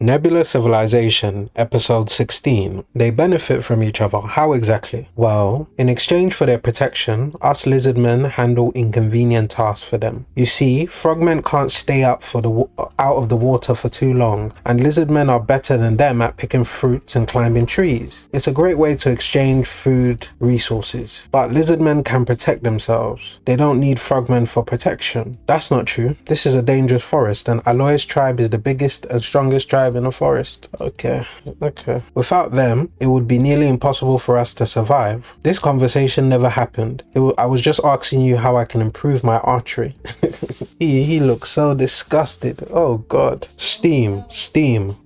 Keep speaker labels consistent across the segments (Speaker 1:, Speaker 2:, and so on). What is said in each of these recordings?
Speaker 1: Nebula Civilization, Episode 16. They benefit from each other. How exactly? Well, in exchange for their protection, us lizardmen handle inconvenient tasks for them. You see, frogmen can't stay up out of the water for too long, and lizardmen are better than them at picking fruits and climbing trees. It's a great way to exchange food resources. But lizardmen can protect themselves. They don't need frogmen for protection. That's not true. This is a dangerous forest, and Aloy's tribe is the biggest and strongest tribe in the forest. Okay. Without them, it would be nearly impossible for us to survive. This conversation never happened. I was just asking you how I can improve my archery. He looks so disgusted. Oh god. Steam,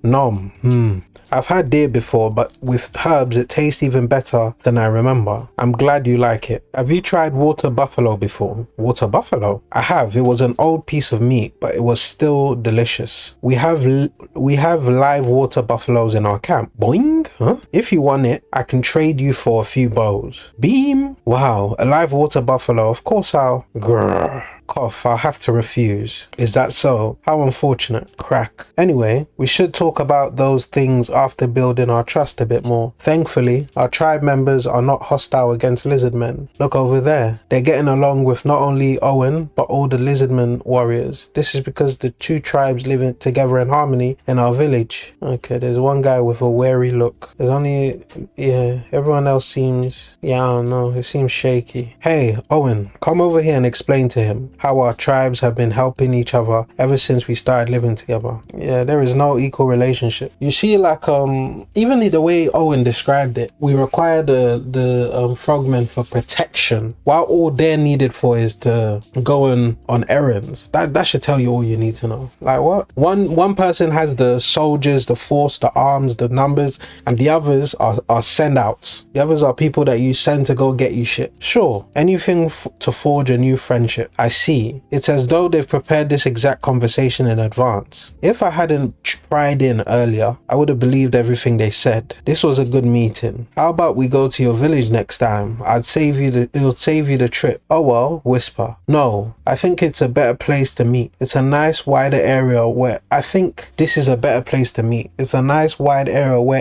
Speaker 1: nom. I've had deer before, but with herbs it tastes even better than I remember. I'm glad you like it. Have you tried water buffalo before? Water buffalo? I have. It was an old piece of meat, but it was still delicious. We have live water buffaloes in our camp. Boing? Huh? If you want it, I can trade you for a few bows. Beam? Wow, a live water buffalo. Of course I'll... Grrr. Cough, I'll have to refuse. Is that so? How unfortunate. Crack. Anyway, we should talk about those things after building our trust a bit more. Thankfully, our tribe members are not hostile against lizardmen. Look over there. They're getting along with not only Owen, but all the lizardmen warriors. This is because the two tribes live together in harmony in our village. Okay, there's one guy with a wary look. There's only... yeah, everyone else seems... yeah, I don't know. It seems shaky. Hey, Owen, come over here and explain to him how our tribes have been helping each other ever since we started living together. Yeah, there is no equal relationship. You see, like, even the way Owen described it, we require the frogmen for protection, while all they're needed for is to go on errands. That should tell you all you need to know. Like, what? One person has the soldiers, the force, the arms, the numbers, and the others are send-outs. The others are people that you send to go get you shit. Sure, anything to forge a new friendship. I see. It's as though they've prepared this exact conversation in advance. If I hadn't pried in earlier, I would have believed everything they said. This was a good meeting. How about we go to your village next time? It'll save you the trip. Oh well, whisper. No, I think it's a better place to meet. It's a nice wider area where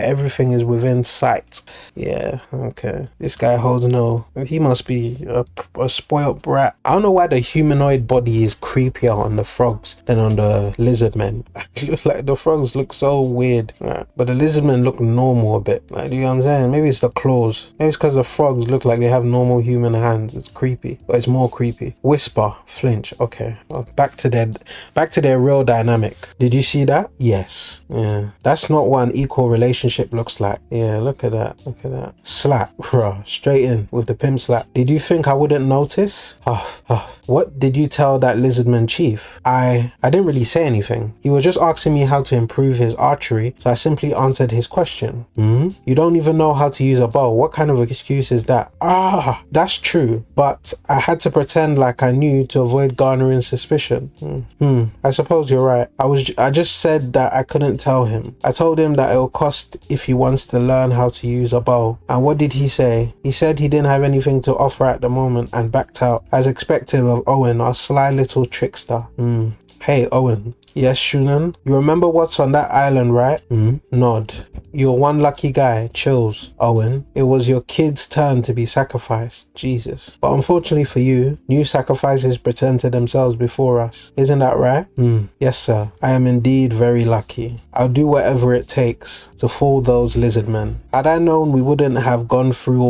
Speaker 1: everything is within sight. Yeah, okay. This guy holds no... he must be a spoiled brat. I don't know why the humanoid body is creepier on the frogs than on the lizardmen. It looks like the frogs look so weird, right? But the lizardmen look normal a bit. Like, do you know what I'm saying? Maybe it's the claws. Maybe it's because the frogs look like they have normal human hands. It's creepy, but it's more creepy. Whisper, flinch. Okay, well, back to their real dynamic. Did you see that? Yes. Yeah, that's not what an equal relationship looks like. Yeah, look at that. Slap, bruh, straight in with the pimp slap. Did you think I wouldn't notice? What did you tell that lizardman chief? I didn't really say anything. He was just asking me how to improve his archery, so I simply answered his question. You don't even know how to use a bow. What kind of excuse is that? That's true, but I had to pretend like I knew to avoid garnering suspicion. I suppose you're right. I just said that I couldn't tell him. I told him that it'll cost if he wants to learn how to use a bow. And what did he say? He said he didn't have anything to offer at the moment and backed out, as expected of Owen, our sly little trickster. Hey, Owen. Yes, Shunan? You remember what's on that island, right? Nod. You're one lucky guy. Chills. Owen, it was your kid's turn to be sacrificed. Jesus. But unfortunately for you, new sacrifices presented themselves before us. Isn't that right? Yes, sir. I am indeed very lucky. I'll do whatever it takes to fool those lizardmen. Had I known we wouldn't have gone through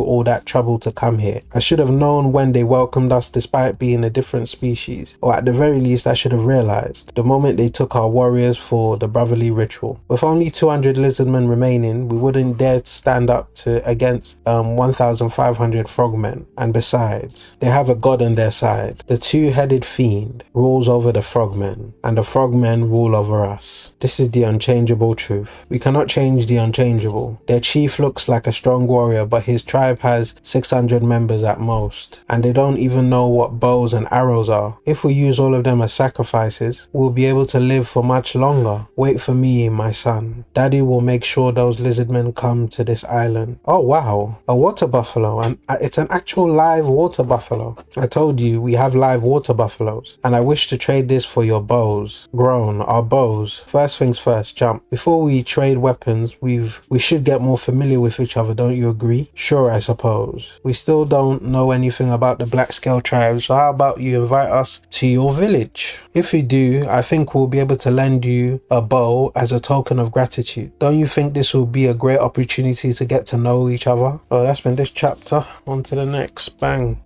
Speaker 1: all that trouble to come here. I should have known when they welcomed us despite being a different species. Or at the very least, I should have realized the moment they took our warriors for the brotherly ritual. With only 200 lizardmen remaining, we wouldn't dare to stand up against 1,500 frogmen. And besides, they have a god on their side. The two-headed fiend rules over the frogmen, and the frogmen rule over us. This is the unchangeable truth. We cannot change the unchangeable. Their chief looks like a strong warrior, but his tribe has 600 members at most, and they don't even know what bows and arrows are. If we use all of them as sacrifices, we'll be able to live for much longer. Wait for me, my son. Daddy will make sure those lizardmen come to this island. Oh wow, a water buffalo, and it's an actual live water buffalo. I told you we have live water buffaloes, and I wish to trade this for your bows. Grown, our bows. First things first, jump. Before we trade weapons, we should get more familiar with each other, don't you agree? Sure, I suppose. We still don't know anything about the Black Scale tribes, so how about you invite us to your village? If you do, I think we'll be able to lend you a bow as a token of gratitude. Don't you think this will be a great opportunity to get to know each other? Well, that's been this chapter. On to the next. Bang.